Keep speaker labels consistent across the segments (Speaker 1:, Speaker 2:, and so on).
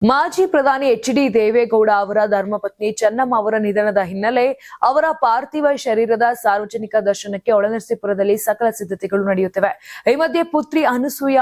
Speaker 1: ಮಾಜಿ ಪ್ರಧಾನಿ ಎಚ್.ಡಿ. ದೇವೇಗೌಡ ಅವರ ಧರ್ಮಪತ್ನಿ ಚೆನ್ನಮ್ಮ ಅವರ ನಿಧನದ ಹಿನ್ನೆಲೆ ಅವರ ಪಾರ್ಥಿವ ಶರೀರದ ಸಾರ್ವಜನಿಕ ದರ್ಶನಕ್ಕೆ ಹೊಳೆನರಸೀಪುರದಲ್ಲಿ ಸಕಲ ಸಿದ್ಧತೆಗಳು ನಡೆಯುತ್ತಿವೆ. ಈ ಮಧ್ಯೆ ಪುತ್ರಿ ಅನಸೂಯ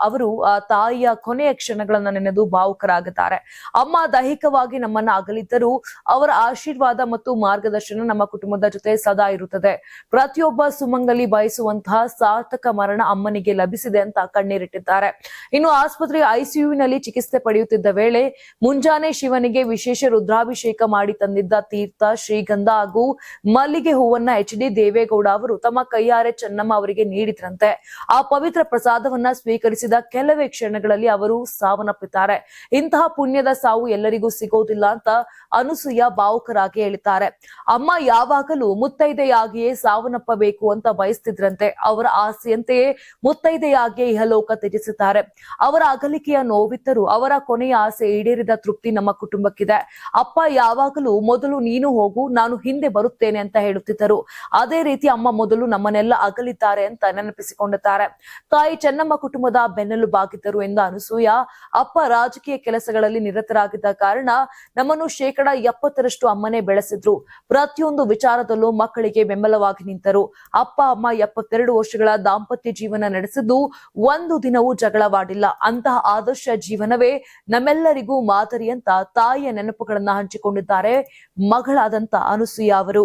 Speaker 1: ಅವರು ತಾಯಿಯ ಕೊನೆಯ ಕ್ಷಣಗಳನ್ನು ನೆನೆದು ಭಾವುಕರಾಗುತ್ತಾರೆ. ಅಮ್ಮ ದೈಹಿಕವಾಗಿ ನಮ್ಮನ್ನ ಅಗಲಿದ್ದರೂ ಅವರ ಆಶೀರ್ವಾದ ಮತ್ತು ಮಾರ್ಗದರ್ಶನ ನಮ್ಮ ಕುಟುಂಬದ ಜೊತೆ ಸದಾ ಇರುತ್ತದೆ. ಪ್ರತಿಯೊಬ್ಬ ಸುಮಂಗಲಿ ಬಯಸುವಂತಹ ಸಾರ್ಥಕ ಮರಣ ಅಮ್ಮನಿಗೆ ಲಭಿಸಿದೆ ಅಂತ ಕಣ್ಣೀರಿಟ್ಟಿದ್ದಾರೆ. ಇನ್ನು ಆಸ್ಪತ್ರೆಯ ಐಸಿಯುವಿನಲ್ಲಿ ಚಿಕಿತ್ಸೆ ಪಡೆಯುತ್ತಿದ್ದ ವೇಳೆ ಮುಂಜಾನೆ ಶಿವನಿಗೆ ವಿಶೇಷ ರುದ್ರಾಭಿಷೇಕ ಮಾಡಿ ತಂದಿದ್ದ ತೀರ್ಥ, ಶ್ರೀಗಂಧ ಹಾಗೂ ಮಲ್ಲಿಗೆ ಹೂವನ್ನ ಎಚ್.ಡಿ. ದೇವೇಗೌಡ ಅವರು ತಮ್ಮ ಕೈಯಾರೆ ಚೆನ್ನಮ್ಮ ಅವರಿಗೆ ನೀಡಿದ್ರಂತೆ. ಆ ಪವಿತ್ರ ಪ್ರಸಾದವನ್ನ ಸ್ವೀಕರಿಸಿದ ಕೆಲವೇ ಕ್ಷಣಗಳಲ್ಲಿ ಅವರು ಸಾವನ್ನಪ್ಪಿದ್ದಾರೆ. ಇಂತಹ ಪುಣ್ಯದ ಸಾವು ಎಲ್ಲರಿಗೂ ಸಿಗೋದಿಲ್ಲ ಅಂತ ಅನಸೂಯ ಭಾವುಕರಾಗಿ ಹೇಳಿದ್ದಾರೆ. ಅಮ್ಮ ಯಾವಾಗಲೂ ಮುತ್ತೈದೆಯಾಗಿಯೇ ಸಾವನ್ನಪ್ಪಬೇಕು ಅಂತ ಬಯಸ್ತಿದ್ರಂತೆ. ಅವರ ಆಸೆಯಂತೆಯೇ ಮುತ್ತೈದೆಯಾಗಿಯೇ ಇಹಲೋಕ ತ್ಯಜಿಸಿದ್ದಾರೆ. ಅವರ ಅಗಲಿಕೆಯ ನೋವಿದ್ದರೂ ಅವರ ಕೊನೆಯ ಆಸೆ ಈಡೇರಿದ ತೃಪ್ತಿ ನಮ್ಮ ಕುಟುಂಬಕ್ಕಿದೆ. ಅಪ್ಪ ಯಾವಾಗಲೂ ಮೊದಲು ನೀನು ಹೋಗು, ನಾನು ಹಿಂದೆ ಬರುತ್ತೇನೆ ಅಂತ ಹೇಳುತ್ತಿದ್ದರು. ಅದೇ ರೀತಿ ಅಮ್ಮ ಮೊದಲು ನಮ್ಮನ್ನೆಲ್ಲ ಅಗಲಿದ್ದಾರೆ ಅಂತ ನೆನಪಿಸಿಕೊಂಡಿದ್ದಾರೆ. ತಾಯಿ ಚೆನ್ನಮ್ಮ ಕುಟುಂಬದ ಬೆನ್ನೆಲುಬಾಗಿದ್ದರು ಎಂದ ಅನಸೂಯ, ಅಪ್ಪ ರಾಜಕೀಯ ಕೆಲಸಗಳಲ್ಲಿ ನಿರತರಾಗಿದ್ದ ಕಾರಣ ನಮ್ಮನ್ನು 70% ಅಮ್ಮನೇ ಬೆಳೆಸಿದ್ರು. ಪ್ರತಿಯೊಂದು ವಿಚಾರದಲ್ಲೂ ಮಕ್ಕಳಿಗೆ ಬೆಂಬಲವಾಗಿ ನಿಂತರು. ಅಪ್ಪ ಅಮ್ಮ 72 ವರ್ಷಗಳ ದಾಂಪತ್ಯ ಜೀವನ ನಡೆಸಿದ್ದು ಒಂದು ದಿನವೂ ಜಗಳವಾಡಿಲ್ಲ. ಅಂತಹ ಆದರ್ಶ ಜೀವನವೇ ನಮ್ಮೆಲ್ಲರಿಗೂ ಮಾದರಿ ಅಂತ ತಾಯಿಯ ನೆನಪುಗಳನ್ನ ಹಂಚಿಕೊಂಡಿದ್ದಾರೆ ಮಗಳಾದಂತ ಅನಸೂಯ ಅವರು.